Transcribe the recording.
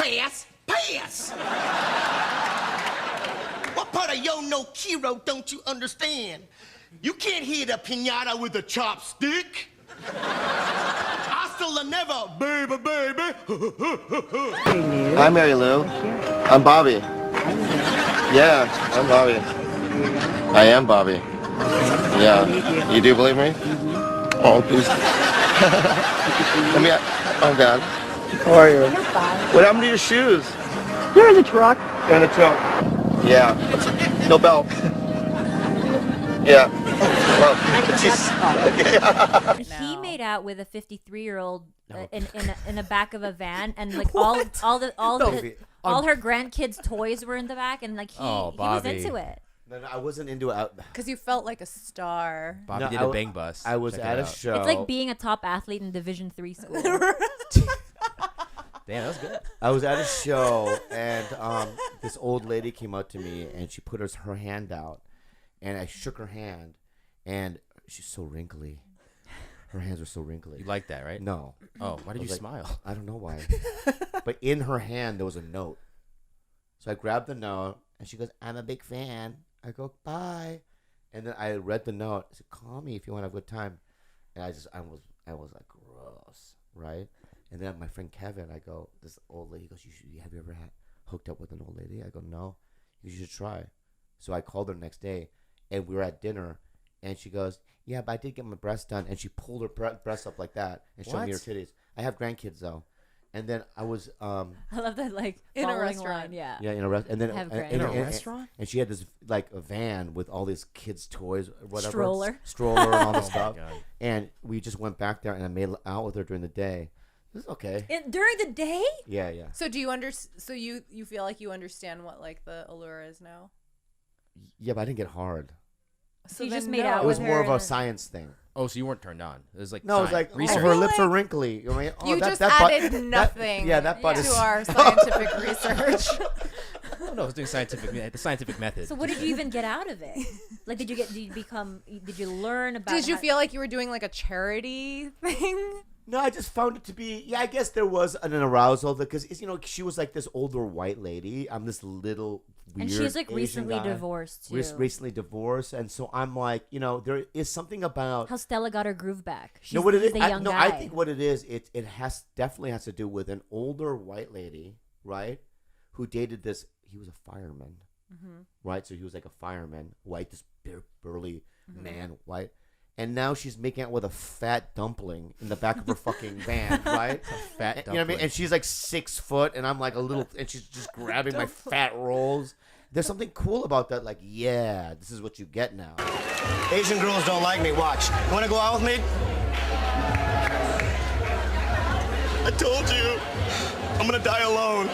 Pass, pass. What part of Yo No Kiro don't you understand? You can't hit a piñata with a chopstick. Hasta la never, baby, baby. Hi, Mary Lou. I'm Bobby. Yeah, I'm Bobby. I am Bobby. Yeah. You do believe me? Oh, please. Let me. Oh, God. How are you? What happened to your shoes? They're in the truck. They're in the truck. Yeah. No belt. Yeah. Well, He made out with a 53-year-old in the back of a van, and like all her grandkids' toys were in the back, and like he was into it. No, I wasn't into it. Because you felt like a star. Bobby did a bang bus. I was at a show. It's like being a top athlete in Division III school. Damn, that was good. I was at a show, and this old lady came up to me, and she put her hand out, and I shook her hand, and she's so wrinkly. Her hands were so wrinkly. You like that, right? No. Oh, why did you smile? I don't know why. But in her hand, there was a note. So I grabbed the note, and she goes, "I'm a big fan." I go, "Bye." And then I read the note. I said, "Call me if you want to have a good time." And I was like, gross, right? And then my friend Kevin, I go, this old lady goes, have you ever hooked up with an old lady? I go, no. You should try. So I called her the next day, and we were at dinner, and she goes, "Yeah, but I did get my breast done." And she pulled her breast up like that and showed me her titties. I have grandkids though. And then I was I love that, like, in a line, restaurant. yeah. Yeah, in a restaurant. And then in a restaurant? And she had this like a van with all these kids' toys, or whatever. Stroller and all this Oh, stuff. my God. And we just went back there, and I made out with her during the day. It was okay. During the day? Yeah, yeah. So do you So you feel like you understand what like the allure is now? Yeah, but I didn't get hard. So you just made out It was with more her of a science thing. Oh, so you weren't turned on. It was like No, it was like research. her lips are wrinkly. I mean, You just added nothing that butt to is our scientific research. Oh, no, I was doing the scientific method. So what did you even get out of it? Like, did you learn about? Did you feel like you were doing like a charity thing? No, I just found it to be. Yeah, I guess there was an arousal because she was like this older white lady. I'm this little weird and she's like Asian recently guy. divorced too. Recently divorced, and so I'm like, there is something about how Stella got her groove back. She's what it is. The young guy. I think what it is, it definitely has to do with an older white lady, right, who dated this. He was a fireman, right? So he was like a fireman, white, this burly man, white. And now she's making out with a fat dumpling in the back of her fucking van, right? A fat dumpling. You know what I mean? And she's like 6 foot, and I'm like a little, and she's just grabbing my fat rolls. There's something cool about that. Like, yeah, this is what you get now. Asian girls don't like me. Watch. You want to go out with me? I told you. I'm going to die alone.